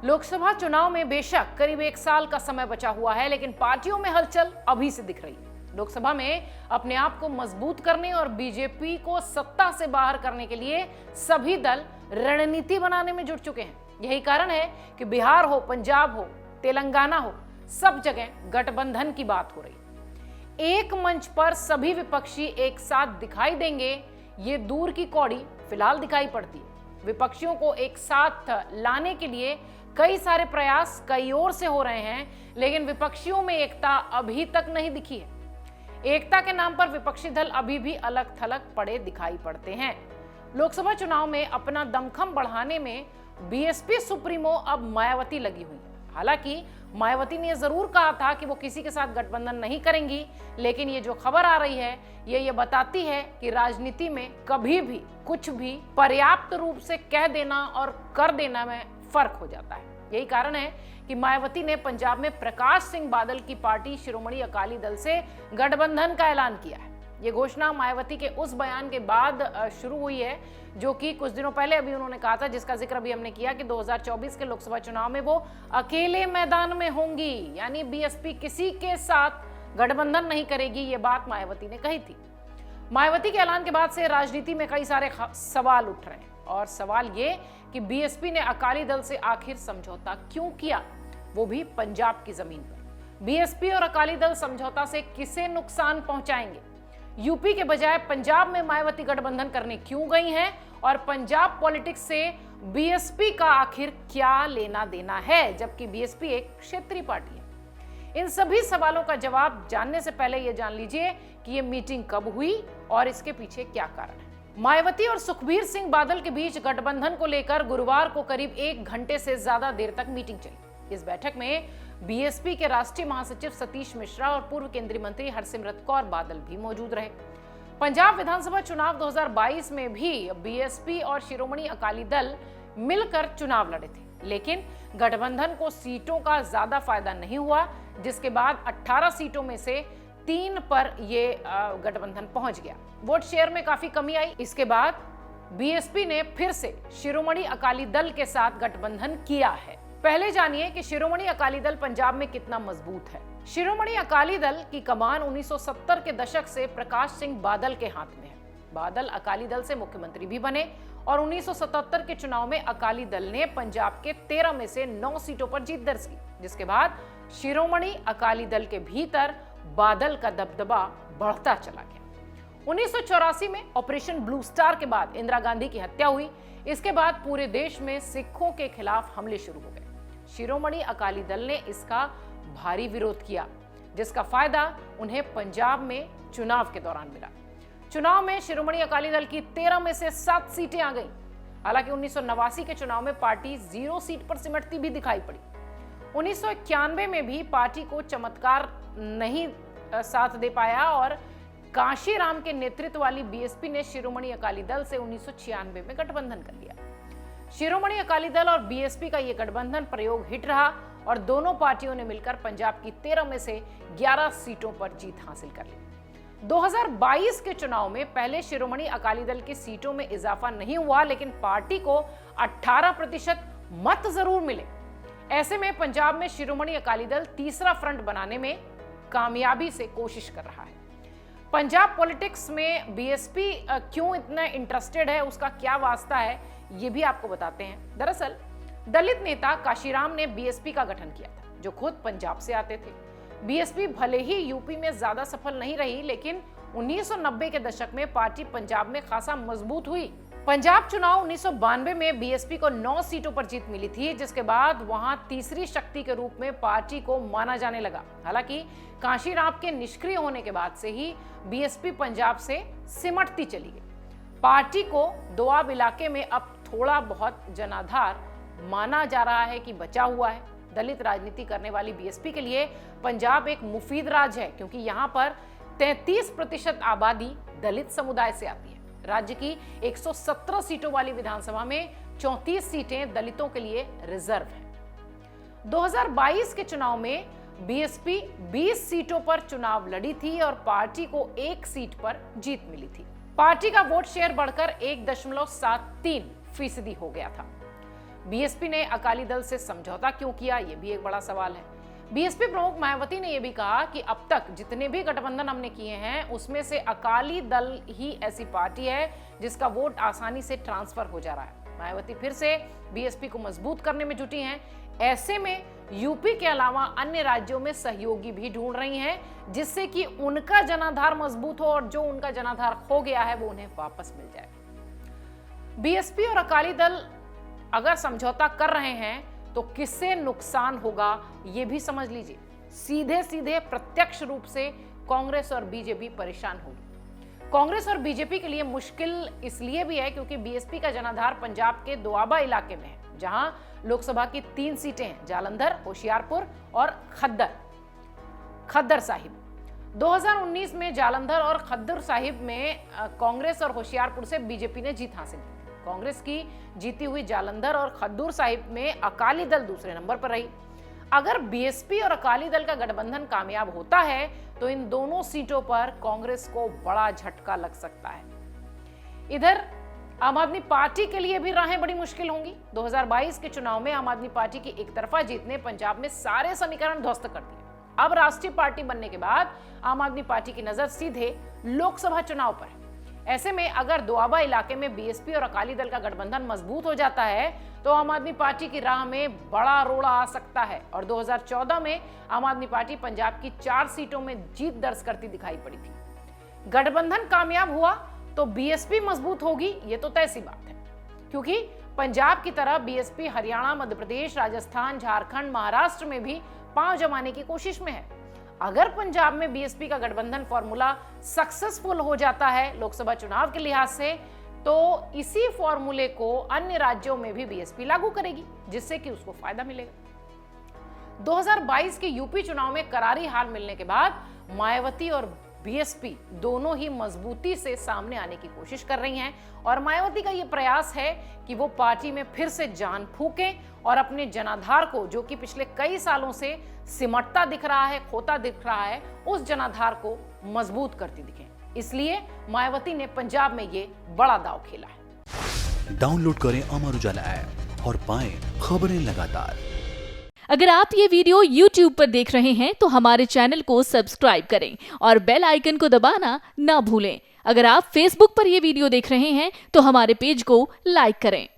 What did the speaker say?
लोकसभा चुनाव में बेशक करीब 1 साल का समय बचा हुआ है, लेकिन पार्टियों में हलचल अभी से दिख रही है। लोकसभा में अपने आप को मजबूत करने और बीजेपी को सत्ता से बाहर करने के लिए सभी दल रणनीति बनाने में जुट चुके हैं। यही कारण है कि बिहार हो, पंजाब हो, तेलंगाना हो, सब जगह गठबंधन की बात हो रही। एक मंच पर सभी विपक्षी एक साथ दिखाई देंगे, ये दूर की कौड़ी फिलहाल दिखाई पड़ती है। विपक्षियों को एक साथ लाने के लिए कई सारे प्रयास कई ओर से हो रहे हैं, लेकिन विपक्षियों में एकता अभी तक नहीं दिखी है। एकता के नाम पर विपक्षी दल अभी भी अलग थलग पड़े दिखाई पड़ते हैं। लोकसभा चुनाव में अपना दमखम बढ़ाने में बीएसपी सुप्रीमो अब मायावती लगी हुई है। हालांकि मायावती ने जरूर कहा था कि वो किसी के साथ गठबंधन नहीं करेंगी, लेकिन ये जो खबर आ रही है ये बताती है कि राजनीति में कभी भी कुछ भी पर्याप्त रूप से कह देना और कर देना में फर्क हो जाता है। यही कारण है कि मायावती ने पंजाब में प्रकाश सिंह बादल की पार्टी शिरोमणि अकाली दल से गठबंधन का ऐलान किया है। ये घोषणा मायावती के उस बयान के बाद शुरू हुई है जो कि कुछ दिनों पहले अभी उन्होंने कहा था, जिसका जिक्र अभी हमने किया कि 2024 के लोकसभा चुनाव में वो अकेले मैदान में होंगी, यानी बीएसपी किसी के साथ गठबंधन नहीं करेगी। ये बात मायावती ने कही थी। मायावती के ऐलान के बाद से राजनीति में कई सारे सवाल उठ रहे हैं, और सवाल ये कि बीएसपी ने अकाली दल से आखिर समझौता क्यों किया, वो भी पंजाब की जमीन पर। बीएसपी और अकाली दल समझौता से किसे नुकसान पहुंचाएंगे? यूपी के बजाय पंजाब में मायावती गठबंधन करने क्यों गई हैं, और पंजाब पॉलिटिक्स से बीएसपी का आखिर क्या लेना देना है, जबकि बीएसपी एक क्षेत्रीय पार्टी है? इन सभी सवालों का जवाब जानने से पहले यह जान लीजिए कि यह मीटिंग कब हुई और इसके पीछे क्या कारण है। मायावती और सुखबीर सिंह बादल के बीच गठबंधन को लेकर गुरुवार को करीब 1 घंटे से ज्यादा देर तक मीटिंग चली। इस बैठक में बीएसपी के राष्ट्रीय महासचिव सतीश मिश्रा और पूर्व केंद्रीय मंत्री हरसिमरत कौर बादल भी मौजूद रहे। पंजाब विधानसभा चुनाव 2022 में भी बीएसपी और शिरोमणि अकाली दल मिलकर चुनाव लड़े थे, लेकिन गठबंधन को सीटों का ज्यादा फायदा नहीं हुआ, जिसके बाद 18 सीटों में से 3 पर ये गठबंधन पहुंच गया। वोट शेयर में काफी कमी आई। इसके बाद बीएसपी ने फिर से शिरोमणि अकाली दल के साथ गठबंधन किया है। पहले जानिए कि शिरोमणि अकाली दल पंजाब में कितना मजबूत है। शिरोमणि अकाली दल की कमान 1970 के दशक से प्रकाश सिंह बादल के हाथ में है। बादल अकाली दल से मुख्यमंत्री भी बने और 1977 के चुनाव में अकाली दल ने पंजाब के 13 में से 9 सीटों पर जीत दर्ज की, जिसके बाद शिरोमणि अकाली दल के भीतर बादल का दबदबा बढ़ता चला गया। 1984 में ऑपरेशन ब्लू स्टार के बाद इंदिरा गांधी की हत्या हुई। इसके बाद पूरे देश में सिखों के खिलाफ हमले शुरू हो गए। शिरोमणि अकाली दल ने इसका भारी विरोध किया, जिसका फायदा उन्हें पंजाब में चुनाव के दौरान मिला। चुनाव में शिरोमणि अकाली दल की 13 में से 7 सीटें आ गईं। हालांकि 1989 के चुनाव में पार्टी 0 सीट पर सिमटती भी दिखाई पड़ी। 1991 में भी पार्टी को चमत्कार नहीं साथ दे पाया और कांशीराम के नेतृत्व वाली बीएसपी ने शिरोमणि अकाली दल से 1996 में गठबंधन कर लिया। शिरोमणि अकाली दल और बीएसपी का यह गठबंधन प्रयोग हिट रहा और दोनों पार्टियों ने मिलकर पंजाब की 13 में से 11 सीटों पर जीत हासिल कर ली। 2022 के चुनाव में पहले शिरोमणि अकाली दल की सीटों में इजाफा नहीं हुआ, लेकिन पार्टी को 18% मत जरूर मिले। ऐसे में पंजाब में शिरोमणि अकाली दल तीसरा फ्रंट बनाने में कामयाबी से कोशिश कर रहा है। पंजाब पॉलिटिक्स में बीएसपी क्यों इतना इंटरेस्टेड है, उसका क्या वास्ता है, ये भी आपको बताते हैं। दरअसल दलित नेता काशीराम ने बीएसपी का गठन किया था, जो खुद पंजाब से आते थे। बीएसपी भले ही यूपी में ज्यादा सफल नहीं रही, लेकिन 1990 के दशक में पार्टी पंजाब में खासा मजबूत हुई। पंजाब चुनाव 1992 में बीएसपी को 9 सीटों पर जीत मिली थी, जिसके बाद वहां तीसरी शक्ति के रूप में पार्टी को माना जाने लगा। हालांकि काशीराम के निष्क्रिय होने के बाद से ही बीएसपी पंजाब से सिमटती चली गई। पार्टी को दोआब इलाके में अब थोड़ा बहुत जनाधार माना जा रहा है कि बचा हुआ है। दलित राजनीति करने वाली बीएसपी के लिए पंजाब एक मुफीद राज्य है, क्योंकि यहाँ पर 33% आबादी दलित समुदाय से आती है। राज्य की 117 सीटों वाली विधानसभा में 34 सीटें दलितों के लिए रिजर्व हैं। 2022 के चुनाव में बीएसपी 20 सीटों पर चुनाव लड़ी थी और पार्टी को 1 सीट पर जीत मिली थी। पार्टी का वोट शेयर बढ़कर 1.73% हो गया था। बीएसपी ने अकाली दल से समझौता क्यों किया, यह भी एक बड़ा सवाल है। बीएसपी प्रमुख मायावती ने यह भी कहा कि अब तक जितने भी गठबंधन हमने किए हैं उसमें से अकाली दल ही ऐसी पार्टी है जिसका वोट आसानी से ट्रांसफर हो जा रहा है। मायावती फिर से बीएसपी को मजबूत करने में जुटी हैं। ऐसे में यूपी के अलावा अन्य राज्यों में सहयोगी भी ढूंढ रही हैं जिससे कि उनका जनाधार मजबूत हो और जो उनका जनाधार खो गया है वो उन्हें वापस मिल जाए। बीएसपी और अकाली दल अगर समझौता कर रहे हैं तो किससे नुकसान होगा ये भी समझ लीजिए। सीधे सीधे प्रत्यक्ष रूप से कांग्रेस और बीजेपी परेशान होगी। कांग्रेस और बीजेपी के लिए मुश्किल इसलिए भी है क्योंकि बीएसपी का जनाधार पंजाब के दोआबा इलाके में है, जहां लोकसभा की 3 सीटें हैं, जालंधर, होशियारपुर और खद्दर साहिब। 2019 में जालंधर और खद्दर साहिब में कांग्रेस और होशियारपुर से बीजेपी ने जीत हासिल की। कांग्रेस की जीती हुई जालंधर और खद्दर साहिब में अकाली दल दूसरे नंबर पर रही। अगर बीएसपी और अकाली दल का गठबंधन कामयाब होता है तो इन दोनों सीटों पर कांग्रेस को बड़ा झटका लग सकता है। इधर आम आदमी पार्टी के लिए भी राहें बड़ी मुश्किल होंगी। 2022 के चुनाव में आम आदमी पार्टी की एक तरफा जीत ने पंजाब में सारे समीकरण ध्वस्त कर दिए। अब राष्ट्रीय पार्टी बनने के बाद आम आदमी पार्टी की नजर सीधे लोकसभा चुनाव पर है। ऐसे में अगर दोआबा इलाके में बीएसपी और अकाली दल का गठबंधन मजबूत हो जाता है तो आम आदमी पार्टी की राह में बड़ा रोड़ा आ सकता है। और 2014 में आम आदमी पार्टी पंजाब की 4 सीटों में जीत दर्ज करती दिखाई पड़ी थी। गठबंधन कामयाब हुआ तो बीएसपी मजबूत होगी, ये तो तय सी बात है, क्योंकि पंजाब की तरह बीएसपी हरियाणा, मध्य प्रदेश, राजस्थान, झारखंड, महाराष्ट्र में भी पांव जमाने की कोशिश में है। अगर पंजाब में बीएसपी का गठबंधन फॉर्मूला सक्सेसफुल हो जाता है लोकसभा चुनाव के लिहाज से, तो इसी फॉर्मूले को अन्य राज्यों में भी बीएसपी लागू करेगी, जिससे कि उसको फायदा मिलेगा। 2022 के यूपी चुनाव में करारी हार मिलने के बाद मायावती और बीएसपी दोनों ही मजबूती से सामने आने की कोशिश कर रही हैं और मायावती का यह प्रयास है कि वो पार्टी में फिर से जान फूकें और अपने जनाधार को, जो कि पिछले कई सालों से सिमटता दिख रहा है, खोता दिख रहा है, उस जनाधार को मजबूत करती दिखें। इसलिए मायावती ने पंजाब में ये बड़ा दांव खेला है। डाउनलोड करें अमर उजाला ऐप और पाएं खबरें लगातार। अगर आप ये वीडियो YouTube पर देख रहे हैं तो हमारे चैनल को सब्सक्राइब करें और बेल आइकन को दबाना ना भूलें। अगर आप Facebook पर ये वीडियो देख रहे हैं तो हमारे पेज को लाइक करें।